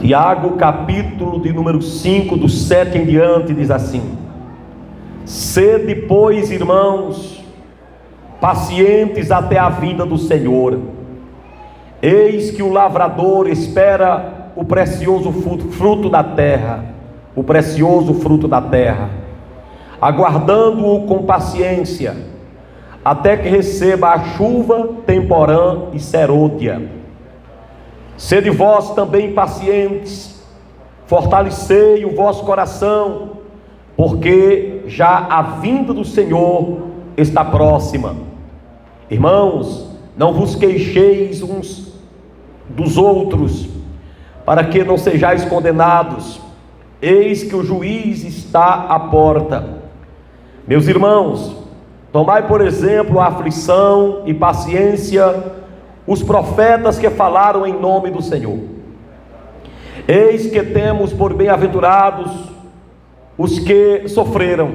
Tiago, capítulo de número 5, do 7 em diante, diz assim: sede, pois, irmãos, pacientes até a vinda do Senhor. Eis que o lavrador espera o precioso fruto da terra, o precioso fruto da terra, aguardando-o com paciência, até que receba a chuva temporã e serôdia. Sede vós também pacientes, fortalecei o vosso coração, porque já a vinda do Senhor está próxima. Irmãos, não vos queixeis uns dos outros, para que não sejais condenados. Eis que o juiz está à porta. Meus irmãos, tomai por exemplo a aflição e paciência os profetas que falaram em nome do Senhor. Eis que temos por bem-aventurados os que sofreram.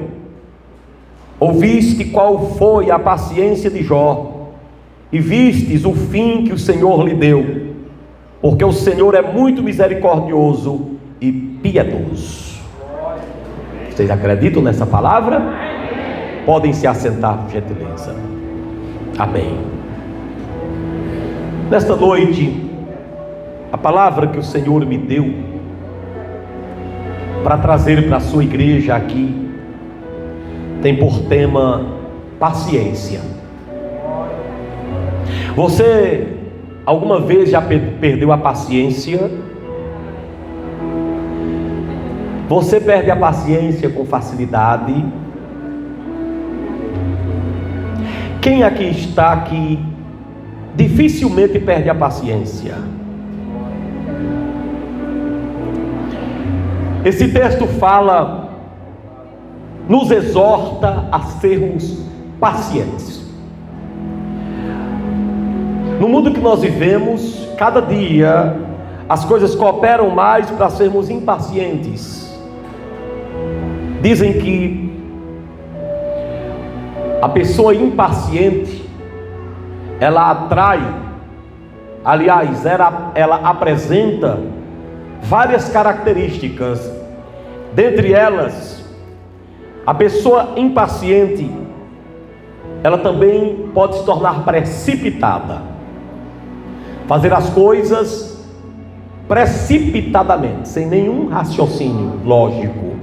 Ouviste qual foi a paciência de Jó, e vistes o fim que o Senhor lhe deu, porque o Senhor é muito misericordioso e piedoso. Vocês acreditam nessa palavra? Podem se assentar, por gentileza. Amém. Nesta noite, a palavra que o Senhor me deu para trazer para a sua igreja aqui tem por tema paciência. Você alguma vez já perdeu a paciência? Você perde a paciência com facilidade? Quem aqui está que dificilmente perde a paciência? Esse texto fala, nos exorta a sermos pacientes. No mundo que nós vivemos, cada dia as coisas cooperam mais para sermos impacientes. Dizem que a pessoa impaciente, ela atrai, aliás, ela apresenta várias características. Dentre elas, a pessoa impaciente, ela também pode se tornar precipitada, fazer as coisas precipitadamente, sem nenhum raciocínio lógico.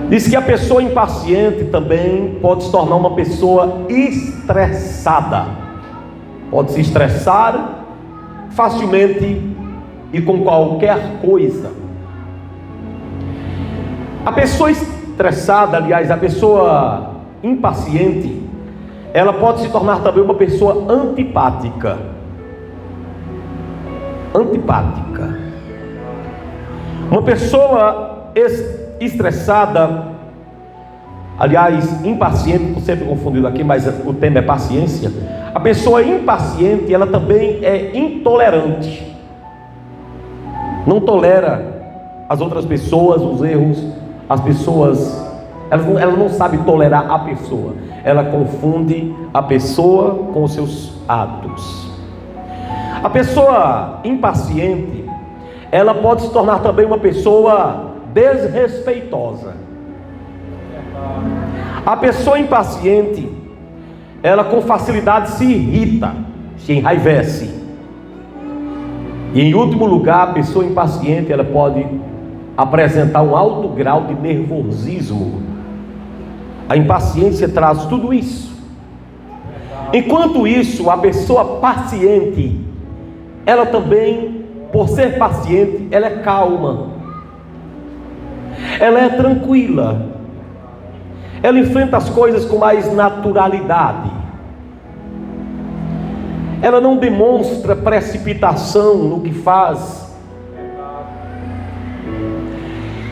Diz que a pessoa impaciente também pode se tornar uma pessoa estressada, pode se estressar facilmente e com qualquer coisa. A pessoa estressada, aliás, a pessoa impaciente, ela pode se tornar também uma pessoa antipática. Antipática. Uma pessoa estressada, aliás, impaciente, estou sempre confundido aqui, mas o tema é paciência. A pessoa impaciente, ela também é intolerante. Não tolera as outras pessoas, os erros. As pessoas, ela não sabe tolerar a pessoa. Ela confunde a pessoa com os seus atos. A pessoa impaciente, ela pode se tornar também uma pessoa desrespeitosa. A pessoa impaciente, ela com facilidade se irrita, se enraivece. E em último lugar, a pessoa impaciente, ela pode apresentar um alto grau de nervosismo. A impaciência traz tudo isso. Enquanto isso, a pessoa paciente, ela também, por ser paciente, ela é calma, ela é tranquila, ela enfrenta as coisas com mais naturalidade, ela não demonstra precipitação no que faz.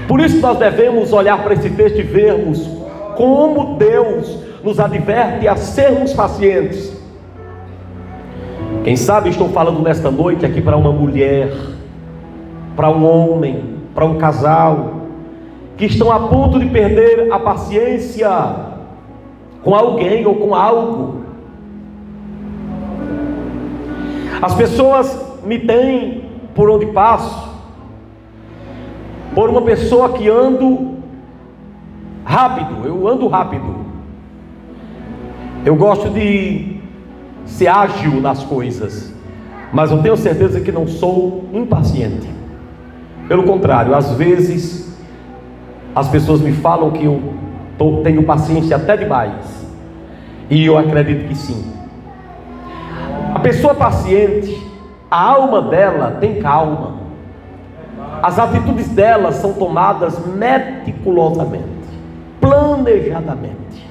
Por isso nós devemos olhar para esse texto e vermos como Deus nos adverte a sermos pacientes. Quem sabe estou falando nesta noite aqui para uma mulher, para um homem, para um casal que estão a ponto de perder a paciência com alguém ou com algo. As pessoas me têm por onde passo, por uma pessoa que ando rápido. Eu ando rápido. Eu gosto de ser ágil nas coisas, mas eu tenho certeza que não sou impaciente. Pelo contrário, às vezes as pessoas me falam que eu tenho paciência até demais, e eu acredito que sim. A pessoa paciente, a alma dela tem calma, as atitudes dela são tomadas meticulosamente, planejadamente.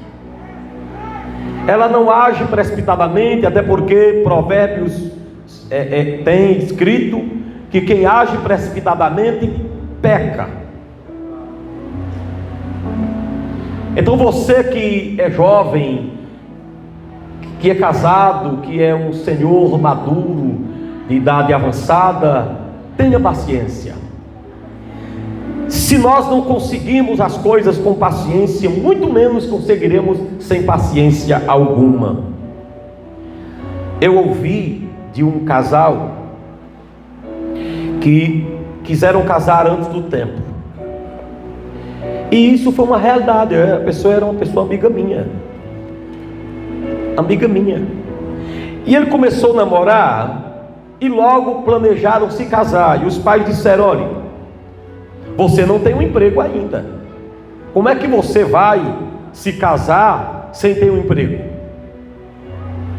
Ela não age precipitadamente, até porque Provérbios tem escrito que quem age precipitadamente peca. Então você que é jovem, que é casado, que é um senhor maduro, de idade avançada, tenha paciência. Se nós não conseguimos as coisas com paciência, muito menos conseguiremos sem paciência alguma. Eu ouvi de um casal que quiseram casar antes do tempo, e isso foi uma realidade. A pessoa era uma pessoa amiga minha, e ele começou a namorar, e logo planejaram se casar, e os pais disseram: olha, você não tem um emprego ainda, como é que você vai se casar sem ter um emprego?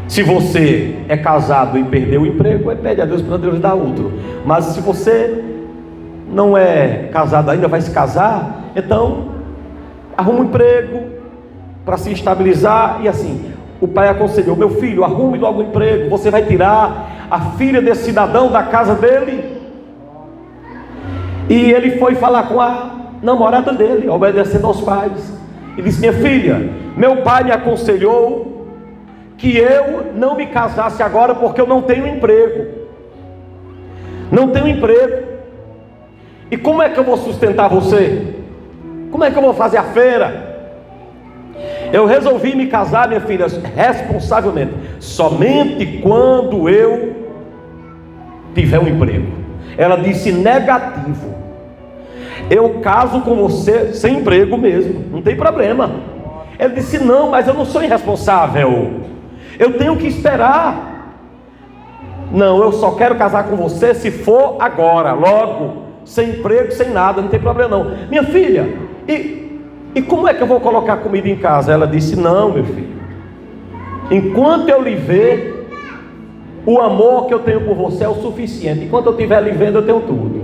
Se você é casado e perdeu o emprego, pede a Deus para Deus dar outro. Mas se você não é casado ainda, vai se casar, então arruma um emprego para se estabilizar. E assim, o pai aconselhou: meu filho, arrume logo um emprego, você vai tirar a filha desse cidadão da casa dele. E ele foi falar com a namorada dele, obedecendo aos pais, e disse: minha filha, meu pai me aconselhou que eu não me casasse agora, porque eu não tenho emprego. E como é que eu vou sustentar você? Como é que eu vou fazer a feira? Eu resolvi me casar, minha filha, responsavelmente, somente quando eu tiver um emprego. Ela disse: negativo, eu caso com você sem emprego mesmo, não tem problema. Ele disse: não, mas eu não sou irresponsável, eu tenho que esperar. Não, eu só quero casar com você se for agora, logo, sem emprego, sem nada, não tem problema não. Minha filha, e como é que eu vou colocar comida em casa? Ela disse: não, meu filho, enquanto eu lhe ver, o amor que eu tenho por você é o suficiente. Enquanto eu estiver lhe vendo, eu tenho tudo.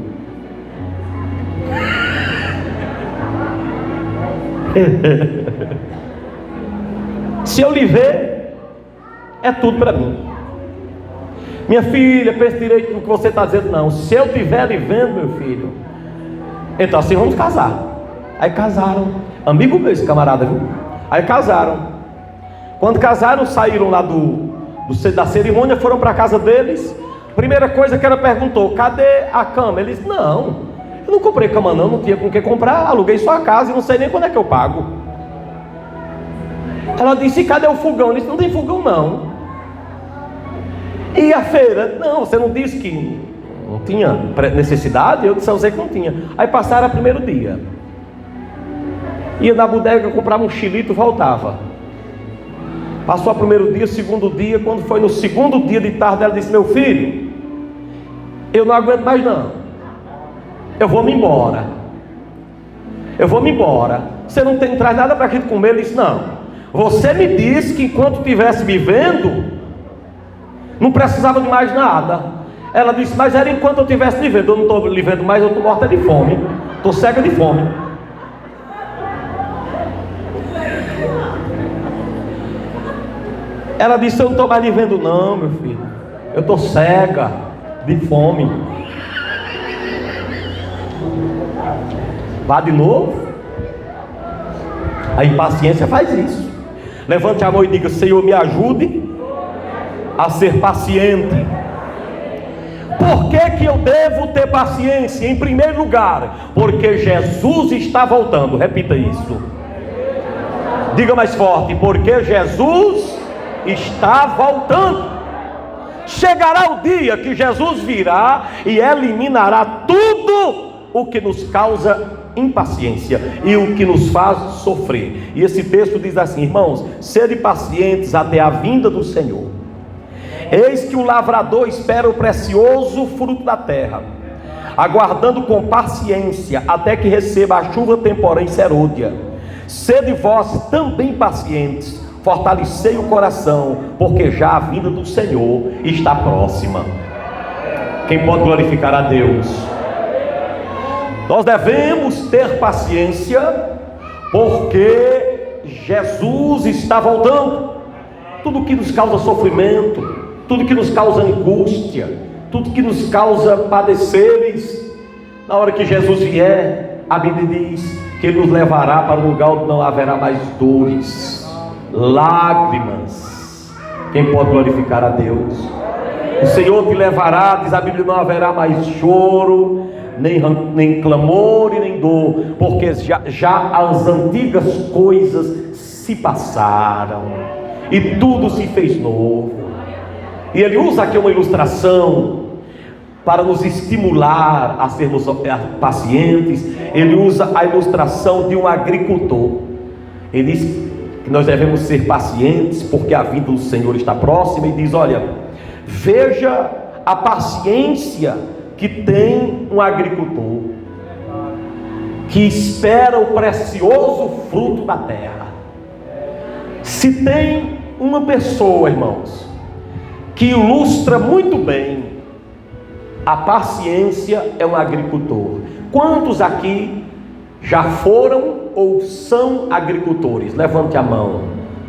Se eu lhe ver, é tudo para mim. Minha filha, pense direito no que você está dizendo. Não, se eu estiver lhe vendo, meu filho, então assim vamos casar. Aí casaram, amigo meu esse camarada, viu? Aí casaram. Quando casaram, saíram lá da cerimônia, foram para a casa deles. Primeira coisa que ela perguntou: cadê a cama? Eles: não, eu não comprei cama não tinha com que comprar, aluguei só a casa e não sei nem quando é que eu pago. Ela disse: cadê o fogão? Ele disse: não tem fogão não. E a feira? Não, você não disse que não tinha necessidade? Eu disse: eu sei que não tinha. Aí passaram o primeiro dia, ia na bodega, comprava um chilito, voltava. Passou o primeiro dia, segundo dia. Quando foi no segundo dia de tarde, ela disse: meu filho, eu não aguento mais não, eu vou me embora. Você não traz nada para a gente comer? Ele disse: não, você me disse que enquanto estivesse me vendo, não precisava de mais nada. Ela disse: mas era enquanto eu estivesse lhe vendo. Eu não estou lhe vendo mais, eu estou morta de fome, estou cega de fome. Ela disse: eu não estou mais lhe vendo não, meu filho, eu estou cega de fome. Vá de novo. A impaciência faz isso. Levante a mão e diga: Senhor, me ajude a ser paciente. Por que eu devo ter paciência? Em primeiro lugar, porque Jesus está voltando. Repita isso. Diga mais forte: porque Jesus está voltando. chegará o dia que Jesus virá e eliminará tudo o que nos causa impaciência e o que nos faz sofrer. E esse texto diz assim: irmãos, sede pacientes até a vinda do Senhor. Eis que o lavrador espera o precioso fruto da terra, aguardando com paciência até que receba a chuva temporã e serôdia. Sede vós também pacientes, fortalecei o coração, porque já a vinda do Senhor está próxima. Quem pode glorificar a Deus? Nós devemos ter paciência, porque Jesus está voltando. Tudo que nos causa sofrimento, tudo que nos causa angústia, tudo que nos causa padeceres, na hora que Jesus vier, a Bíblia diz que Ele nos levará para um lugar onde não haverá mais dores, lágrimas. Quem pode glorificar a Deus? O Senhor te levará, diz a Bíblia, não haverá mais choro, nem clamor e nem dor, porque já as antigas coisas se passaram e tudo se fez novo. E ele usa aqui uma ilustração para nos estimular a sermos pacientes. Ele usa a ilustração de um agricultor. Ele diz que nós devemos ser pacientes porque a vinda do Senhor está próxima, e diz: olha, veja a paciência que tem um agricultor que espera o precioso fruto da terra. Se tem uma pessoa, irmãos, que ilustra muito bem a paciência, é um agricultor. Quantos aqui já foram ou são agricultores? Levante a mão.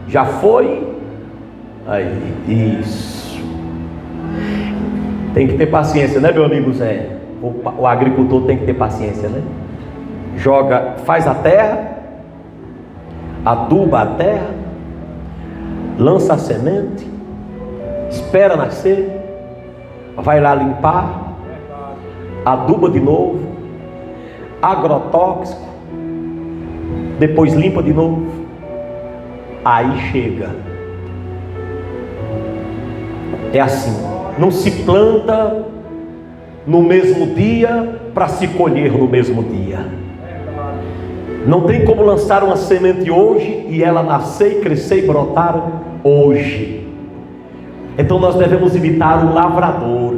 Já foi? Aí, isso. Tem que ter paciência, né, meu amigo Zé? O agricultor tem que ter paciência, né? Faz a terra, aduba a terra, lança a semente, espera nascer, vai lá limpar, aduba de novo, agrotóxico, depois limpa de novo, aí chega. É assim, não se planta no mesmo dia para se colher no mesmo dia. Não tem como lançar uma semente hoje e ela nascer e crescer e brotar hoje. Então nós devemos imitar o lavrador,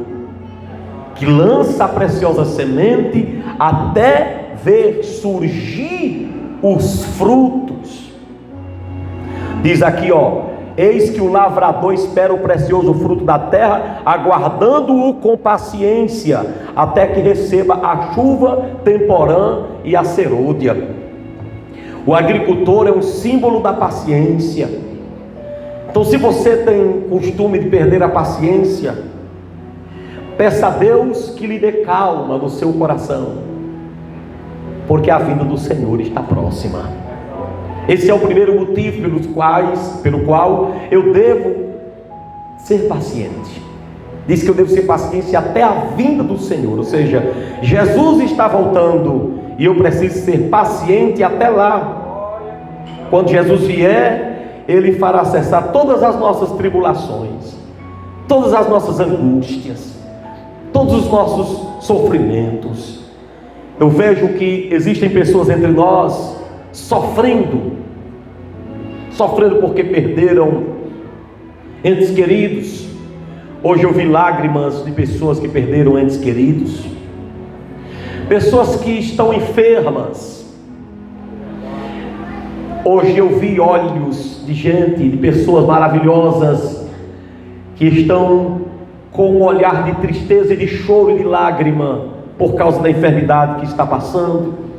que lança a preciosa semente até ver surgir os frutos. Diz aqui, eis que o lavrador espera o precioso fruto da terra, aguardando-o com paciência, até que receba a chuva temporã e a serôdia. O agricultor é um símbolo da paciência. Então, se você tem costume de perder a paciência, peça a Deus que lhe dê calma no seu coração, porque a vinda do Senhor está próxima. Esse é o primeiro motivo pelo qual eu devo ser paciente. Diz que eu devo ser paciente até a vinda do Senhor. Ou seja, Jesus está voltando e eu preciso ser paciente até lá. Quando Jesus vier, Ele fará cessar todas as nossas tribulações, todas as nossas angústias, todos os nossos sofrimentos. Eu vejo que existem pessoas entre nós sofrendo porque perderam entes queridos. Hoje eu vi lágrimas de pessoas que perderam entes queridos, pessoas que estão enfermas. Hoje eu vi olhos de gente, de pessoas maravilhosas que estão com um olhar de tristeza e de choro e de lágrima por causa da enfermidade que está passando.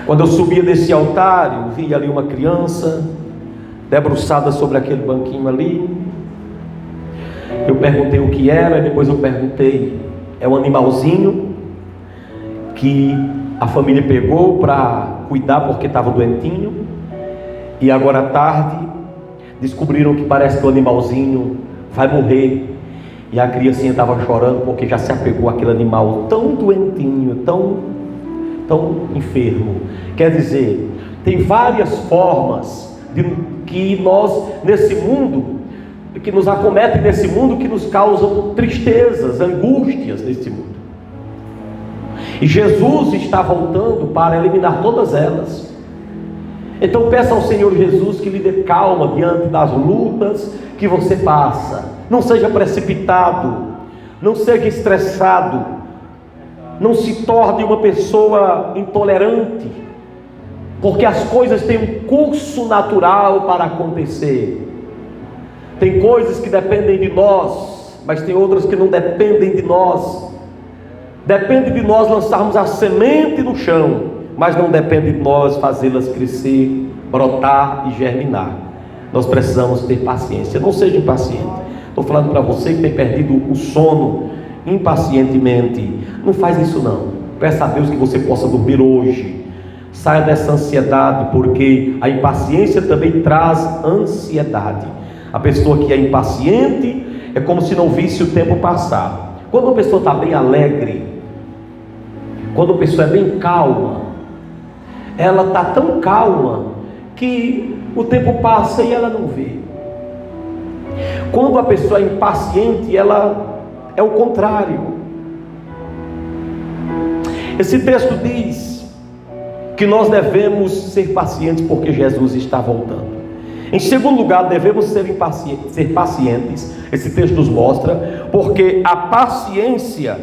Quando eu subia desse altar, eu vi ali uma criança debruçada sobre aquele banquinho ali. Eu perguntei o que era, e depois eu perguntei: é um animalzinho que a família pegou para cuidar porque estava doentinho, e agora à tarde descobriram que parece que o animalzinho vai morrer, e a criancinha estava chorando porque já se apegou àquele animal tão doentinho, tão enfermo. Quer dizer, tem várias formas de que nós nesse mundo que nos acometem nesse mundo, que nos causam tristezas, angústias nesse mundo. E Jesus está voltando para eliminar todas elas. Então peça ao Senhor Jesus que lhe dê calma diante das lutas que você passa. Não seja precipitado, não seja estressado, não se torne uma pessoa intolerante, porque as coisas têm um curso natural para acontecer. Tem coisas que dependem de nós, mas tem outras que não dependem de nós. Depende de nós lançarmos a semente no chão, mas não depende de nós fazê-las crescer, brotar e germinar. Nós precisamos ter paciência. Não seja impaciente. Estou falando para você que tem perdido o sono impacientemente. Não faz isso não. Peça a Deus que você possa dormir hoje. Saia dessa ansiedade, porque a impaciência também traz ansiedade. A pessoa que é impaciente é como se não visse o tempo passar. Quando a pessoa está bem alegre, quando a pessoa é bem calma, ela está tão calma que o tempo passa e ela não vê. Quando a pessoa é impaciente, ela é o contrário. Esse texto diz que nós devemos ser pacientes porque Jesus está voltando. Em segundo lugar, devemos ser pacientes. Esse texto nos mostra porque a paciência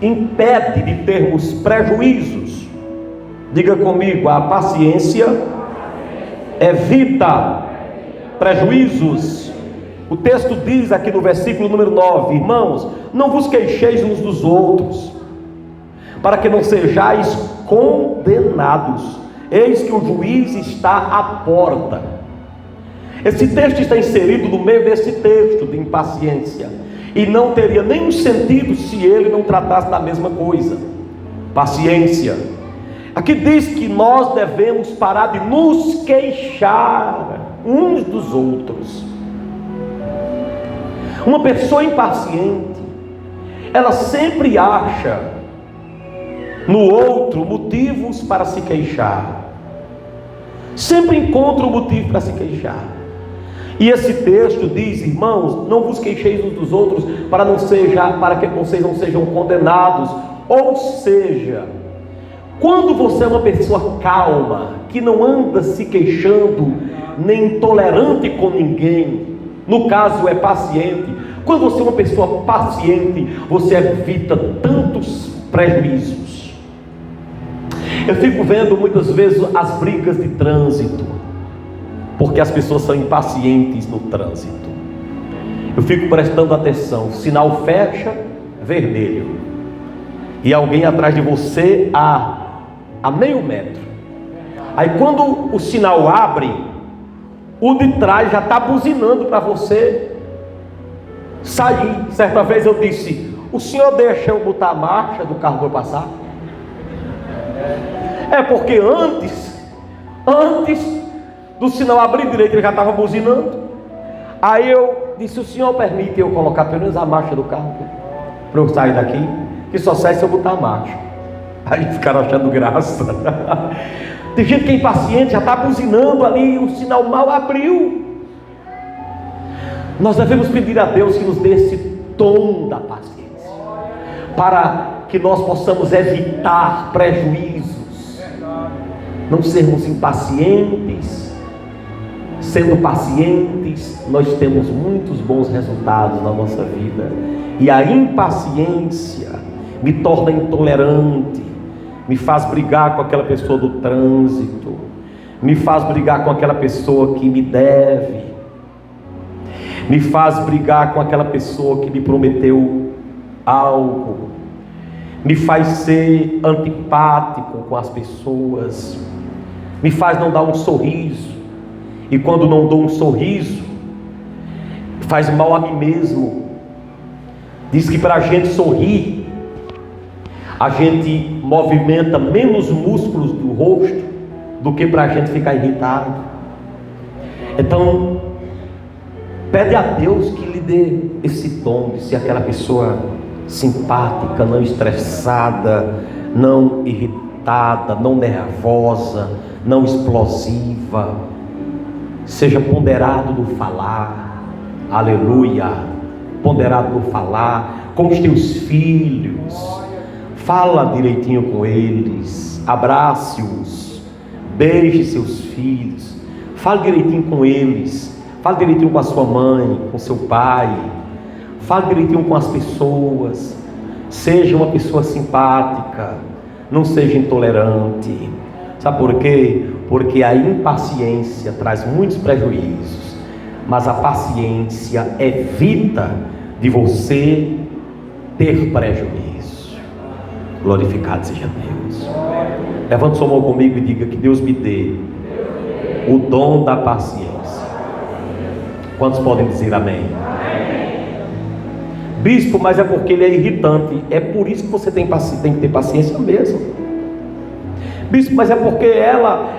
impede de termos prejuízos. Diga comigo, a paciência evita prejuízos. O texto diz aqui no versículo número 9: irmãos, não vos queixeis uns dos outros, para que não sejais condenados. Eis que o juiz está à porta. Esse texto está inserido no meio desse texto de impaciência, e não teria nenhum sentido se ele não tratasse da mesma coisa. Paciência. Aqui diz que nós devemos parar de nos queixar uns dos outros. Uma pessoa impaciente, ela sempre acha no outro motivos para se queixar. Sempre encontra um motivo para se queixar. E esse texto diz: irmãos, não vos queixeis uns dos outros, para que vocês não sejam condenados. Ou seja, quando você é uma pessoa calma, que não anda se queixando, nem intolerante com ninguém, no caso é paciente, quando você é uma pessoa paciente, você evita tantos prejuízos. Eu fico vendo muitas vezes as brigas de trânsito, porque as pessoas são impacientes no trânsito. Eu fico prestando atenção, sinal fecha, vermelho, e alguém atrás de você a meio metro. Aí quando o sinal abre, o de trás já está buzinando para você sair. Certa vez eu disse: o senhor deixa eu botar a marcha do carro para passar? É porque antes do sinal abrir direito, ele já estava buzinando. Aí eu disse: o senhor permite eu colocar pelo menos a marcha do carro para eu sair daqui? Que só sai se eu botar a marcha. Aí ficaram achando graça. Tem gente que é impaciente, já está buzinando ali, o sinal mal abriu. Nós devemos pedir a Deus que nos dê esse dom da paciência, para que nós possamos evitar prejuízos, não sermos impacientes. Sendo pacientes, nós temos muitos bons resultados na nossa vida. E a impaciência me torna intolerante, me faz brigar com aquela pessoa do trânsito, me faz brigar com aquela pessoa que me deve, me faz brigar com aquela pessoa que me prometeu algo, me faz ser antipático com as pessoas, me faz não dar um sorriso, e quando não dou um sorriso, faz mal a mim mesmo. Diz que para a gente sorrir, a gente movimenta menos músculos do rosto do que para a gente ficar irritado. Então, pede a Deus que lhe dê esse dom de ser aquela pessoa simpática, não estressada, não irritada, não nervosa, não explosiva. Seja ponderado no falar, aleluia, ponderado no falar, com os teus filhos, fala direitinho com eles, abrace-os, beije seus filhos, fale direitinho com eles, fale direitinho com a sua mãe, com seu pai, fale direitinho com as pessoas, seja uma pessoa simpática, não seja intolerante. Sabe por quê? Porque a impaciência traz muitos prejuízos, mas a paciência evita de você ter prejuízo. Glorificado seja Deus. Levante sua mão comigo e diga: que Deus me dê o dom da paciência. Quantos podem dizer amém? Bispo, mas é porque ele é irritante. É por isso que você tem que ter paciência mesmo. Bispo, mas é porque ela,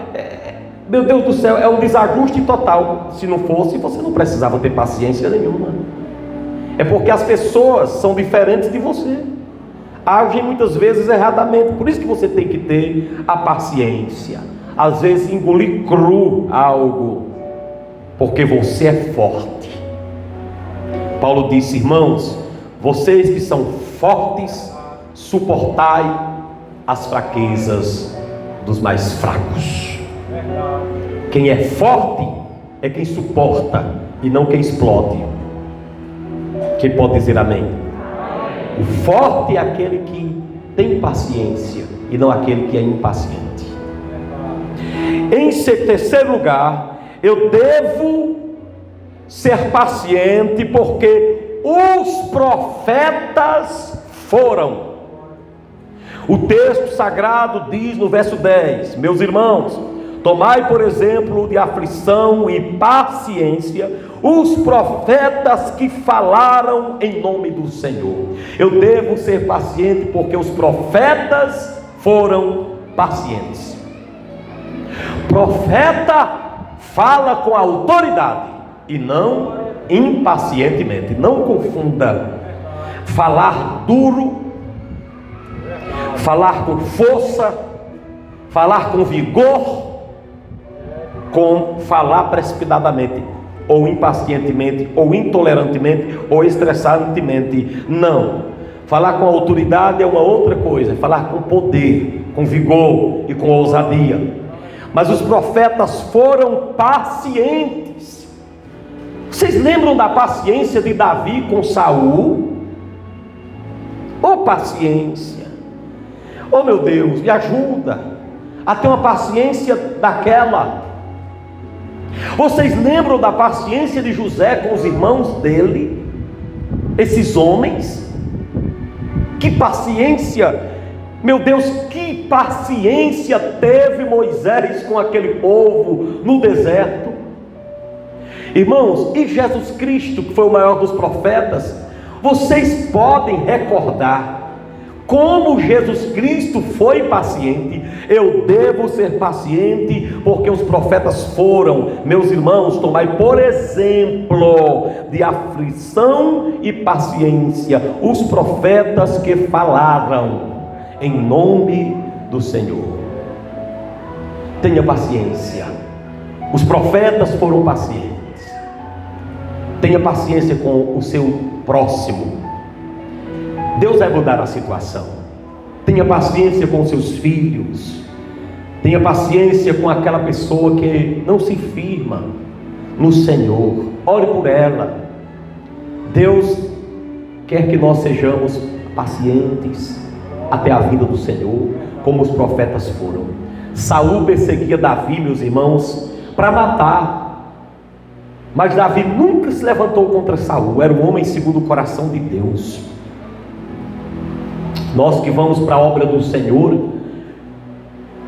meu Deus do céu, é um desajuste total. Se não fosse, você não precisava ter paciência nenhuma. É porque as pessoas são diferentes de você, agem muitas vezes erradamente. Por isso que você tem que ter a paciência. Às vezes engolir cru algo, porque você é forte. Paulo disse: irmãos, vocês que são fortes, suportai as fraquezas dos mais fracos. Quem é forte é quem suporta e não quem explode. Quem pode dizer amém? O forte é aquele que tem paciência e não aquele que é impaciente. Em terceiro lugar, eu devo ser paciente porque os profetas foram. O texto sagrado diz no verso 10: meus irmãos, tomai por exemplo de aflição e paciência os profetas que falaram em nome do Senhor. Eu devo ser paciente porque os profetas foram pacientes. Profeta fala com autoridade e não impacientemente. Não confunda falar duro, falar com força, falar com vigor, com falar precipitadamente, ou impacientemente, ou intolerantemente, ou estressantemente. Não. Falar com autoridade é uma outra coisa. Falar com poder, com vigor e com ousadia. Mas os profetas foram pacientes. Vocês lembram da paciência de Davi com Saul? Oh, paciência! Oh, meu Deus, me ajuda a ter uma paciência daquela. Vocês lembram da paciência de José com os irmãos dele? Esses homens? Que paciência! Meu Deus, que paciência teve Moisés com aquele povo no deserto. Irmãos, e Jesus Cristo, que foi o maior dos profetas, vocês podem recordar como Jesus Cristo foi paciente. Eu devo ser paciente porque os profetas foram. Meus irmãos, tomai por exemplo de aflição e paciência os profetas que falaram em nome do Senhor. Tenha paciência. Os profetas foram pacientes. Tenha paciência com o seu próximo. Deus vai mudar a situação. Tenha paciência com seus filhos. Tenha paciência com aquela pessoa que não se firma no Senhor. Ore por ela. Deus quer que nós sejamos pacientes até a vinda do Senhor, como os profetas foram. Saul perseguia Davi, meus irmãos, para matar. Mas Davi nunca se levantou contra Saul. Era um homem segundo o coração de Deus. Nós que vamos para a obra do Senhor,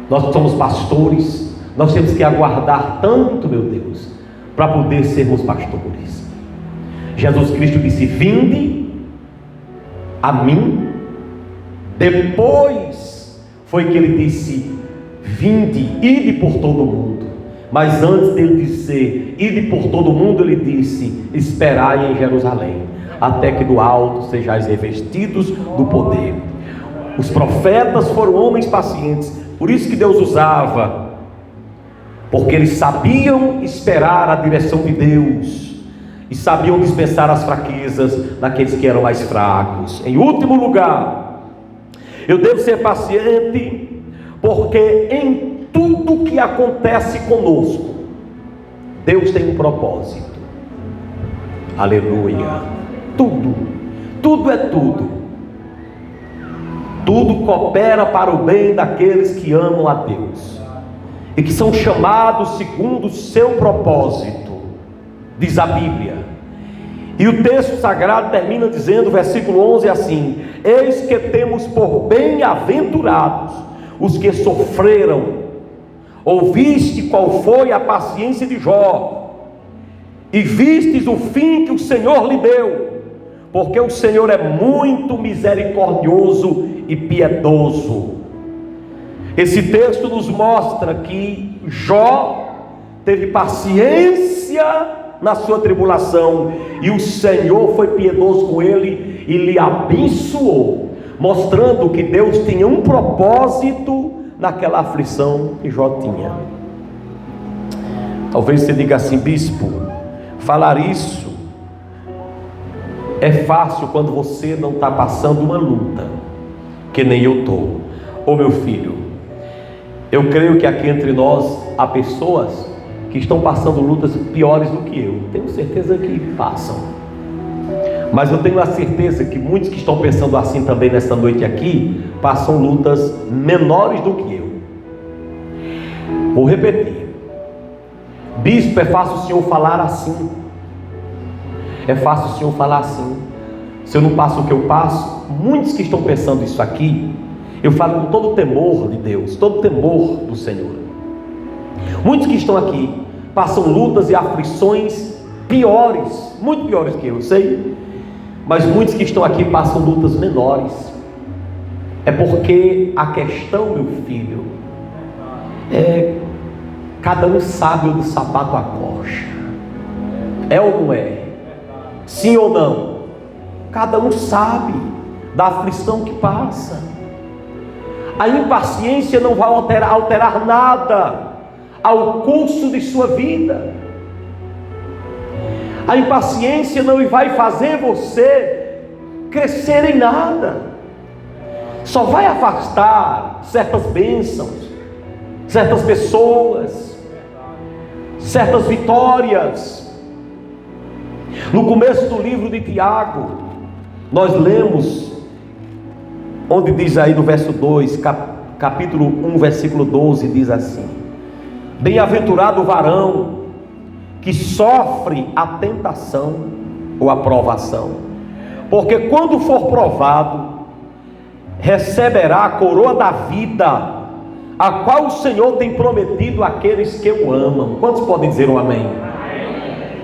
nós que somos pastores, nós temos que aguardar tanto, meu Deus, para poder sermos pastores. Jesus Cristo disse: vinde a mim. Depois foi que ele disse: vinde, ide por todo o mundo. Mas antes dele dizer ide por todo o mundo, ele disse: esperai em Jerusalém, até que do alto sejais revestidos do poder. Os profetas foram homens pacientes, por isso que Deus usava, porque eles sabiam esperar a direção de Deus. e sabiam dispensar as fraquezas daqueles que eram mais fracos. Em último lugar, eu devo ser paciente, porque em tudo que acontece conosco, Deus tem um propósito. Aleluia. Tudo é tudo. Tudo coopera para o bem daqueles que amam a Deus e que são chamados segundo o seu propósito, diz a Bíblia. E o texto sagrado termina dizendo, versículo 11 assim: eis que temos por bem-aventurados os que sofreram. Ouviste qual foi a paciência de Jó, e vistes o fim que o Senhor lhe deu, porque o Senhor é muito misericordioso e piedoso. Esse texto nos mostra que Jó teve paciência na sua tribulação, e o Senhor foi piedoso com ele e lhe abençoou, mostrando que Deus tinha um propósito naquela aflição que Jó tinha. Talvez você diga assim: bispo, falar isso é fácil quando você não está passando uma luta, que nem eu estou. Ô meu filho, eu creio que aqui entre nós há pessoas que estão passando lutas piores do que eu. Tenho certeza que passam. Mas eu tenho a certeza que muitos que estão pensando assim também nessa noite aqui, passam lutas menores do que eu. Vou repetir: bispo, é fácil o senhor falar assim. É fácil o senhor falar assim. Se eu não passo o que eu passo, muitos que estão pensando isso aqui, eu falo com todo o temor de Deus, todo o temor do Senhor. Muitos que estão aqui passam lutas e aflições piores, muito piores que eu sei, mas muitos que estão aqui passam lutas menores. É porque a questão, meu filho, é cada um sabe onde o sapato acocha. É ou não é? Sim ou não? Cada um sabe da aflição que passa. A impaciência não vai alterar nada ao curso de sua vida. A impaciência não vai fazer você crescer em nada. Só vai afastar certas bênçãos, certas pessoas, certas vitórias. No começo do livro de Tiago, nós lemos, onde diz aí no verso 2, capítulo 1, versículo 12, diz assim: bem-aventurado o varão que sofre a tentação ou a provação, porque quando for provado, receberá a coroa da vida, a qual o Senhor tem prometido àqueles que o amam. Quantos podem dizer um amém?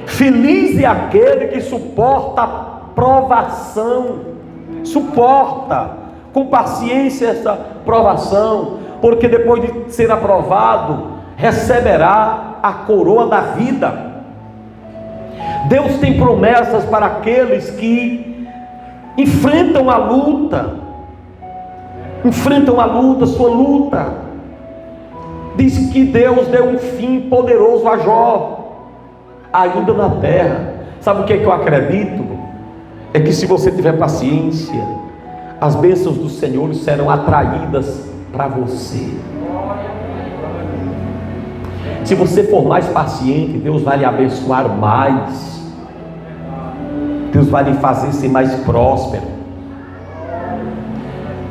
Feliz é aquele que suporta a provação, suporta com paciência essa provação, porque depois de ser aprovado, receberá a coroa da vida. Deus tem promessas para aqueles que enfrentam a luta, sua luta. Diz que Deus deu um fim poderoso a Jó, ainda na terra. Sabe o que é que eu acredito? É que se você tiver paciência, as bênçãos do Senhor serão atraídas para você. Se você for mais paciente, Deus vai lhe abençoar mais. Deus vai lhe fazer ser mais próspero.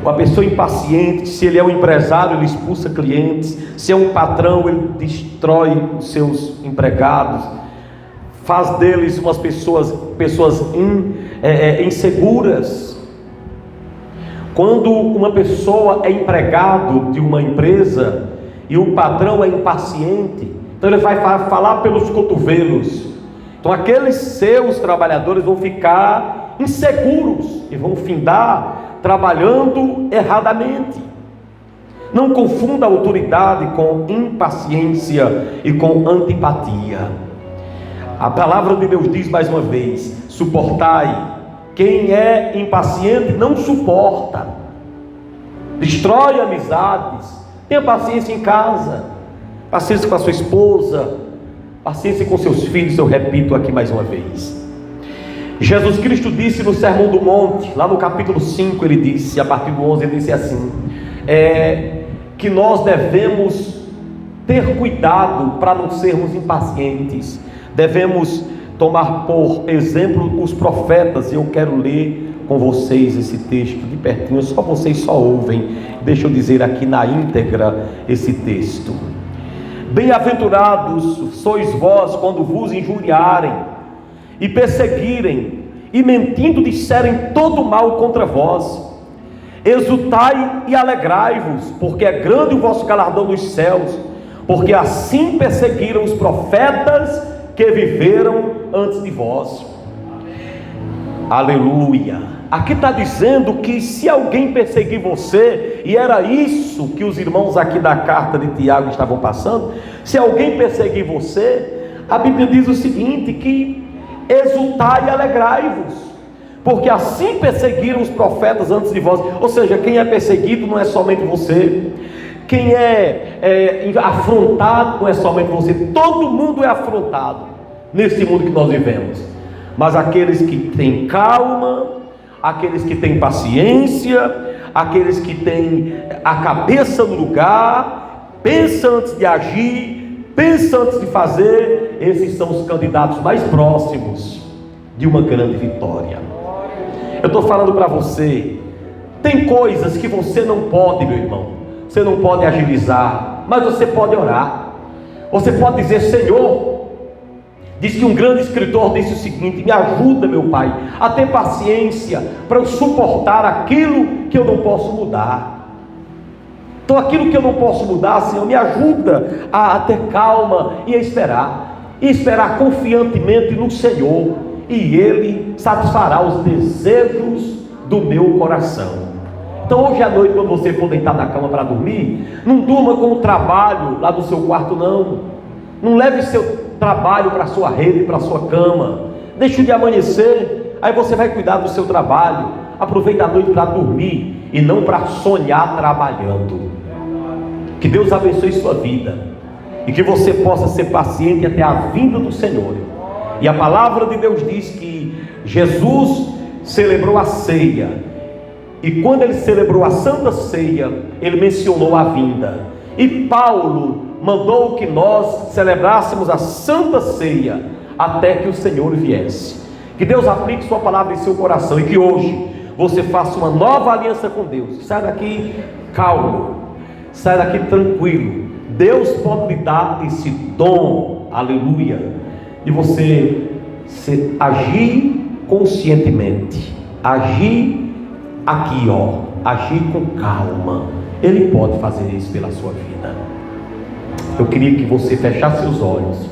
Uma pessoa impaciente, se ele é um empresário, ele expulsa clientes. Se é um patrão, ele destrói os seus empregados, faz deles umas pessoas inseguras. Quando uma pessoa é empregado de uma empresa e o patrão é impaciente, então ele vai falar pelos cotovelos. Então aqueles seus trabalhadores vão ficar inseguros e vão findar trabalhando erradamente. Não confunda autoridade com impaciência e com antipatia. A palavra de Deus diz mais uma vez: suportai. Quem é impaciente não suporta, destrói amizades. Tenha paciência em casa, paciência com a sua esposa, paciência com seus filhos. Eu repito aqui mais uma vez: Jesus Cristo disse no Sermão do Monte, lá no capítulo 5, ele disse, a partir do 11, ele disse assim, que nós devemos ter cuidado para não sermos impacientes, devemos tomar por exemplo os profetas. E eu quero ler com vocês esse texto de pertinho, só vocês só ouvem, deixa eu dizer aqui na íntegra esse texto. Bem-aventurados sois vós quando vos injuriarem e perseguirem e mentindo disserem todo mal contra vós. Exultai e alegrai-vos, porque é grande o vosso galardão nos céus, porque assim perseguiram os profetas que viveram antes de vós. Aleluia. Aqui está dizendo que se alguém perseguir você, e era isso que os irmãos aqui da carta de Tiago estavam passando, se alguém perseguir você, a Bíblia diz o seguinte, que exultai e alegrai-vos, porque assim perseguiram os profetas antes de vós. Ou seja, quem é perseguido não é somente você, quem é afrontado não é somente você, todo mundo é afrontado nesse mundo que nós vivemos, mas aqueles que têm calma, aqueles que têm paciência, aqueles que têm a cabeça no lugar, pensa antes de agir, pensa antes de fazer, esses são os candidatos mais próximos de uma grande vitória. Eu estou falando para você, tem coisas que você não pode, meu irmão, você não pode agilizar, mas você pode orar, você pode dizer: Senhor, diz que um grande escritor disse o seguinte: me ajuda, meu Pai, a ter paciência para eu suportar aquilo que eu não posso mudar. Então aquilo que eu não posso mudar, Senhor, me ajuda a ter calma e esperar confiantemente no Senhor, e Ele satisfará os desejos do meu coração. Então hoje à noite, quando você for deitar na cama para dormir, não durma com o trabalho lá do seu quarto, não leve seu trabalho para a sua rede, para a sua cama, deixa de amanhecer, aí você vai cuidar do seu trabalho. Aproveita a noite para dormir e não para sonhar trabalhando. Que Deus abençoe sua vida e que você possa ser paciente até a vinda do Senhor. E a palavra de Deus diz que Jesus celebrou a ceia, e quando ele celebrou a Santa Ceia, ele mencionou a vinda, e Paulo mandou que nós celebrássemos a Santa Ceia até que o Senhor viesse. Que Deus aplique sua palavra em seu coração, e que hoje você faça uma nova aliança com Deus. Sai daqui calmo, sai daqui tranquilo. Deus pode lhe dar esse dom, aleluia, de você agir conscientemente, agir aqui, agir com calma. Ele pode fazer isso pela sua vida. Eu queria que você fechasse seus olhos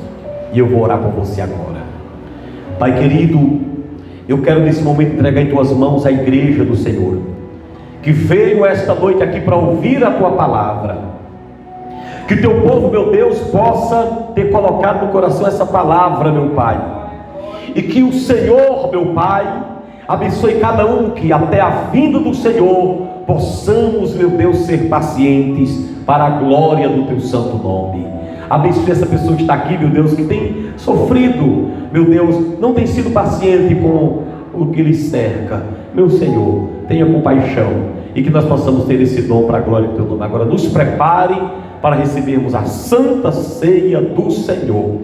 e eu vou orar por você agora. Pai querido, eu quero nesse momento entregar em tuas mãos a igreja do Senhor, que veio esta noite aqui para ouvir a tua palavra. Que teu povo, meu Deus, possa ter colocado no coração essa palavra, meu Pai, e que o Senhor, meu Pai, abençoe cada um, que até a vinda do Senhor possamos, meu Deus, ser pacientes para a glória do teu santo nome. Abençoe essa pessoa que está aqui, meu Deus, que tem sofrido, meu Deus, não tem sido paciente com o que lhe cerca. Meu Senhor, tenha compaixão, e que nós possamos ter esse dom para a glória do teu nome. Agora nos prepare para recebermos a Santa Ceia do Senhor,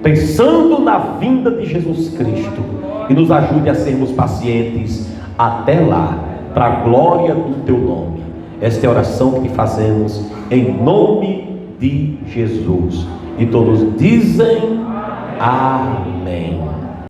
pensando na vinda de Jesus Cristo, e nos ajude a sermos pacientes até lá, para a glória do teu nome. Esta é a oração que fazemos em nome de Jesus, e todos dizem amém.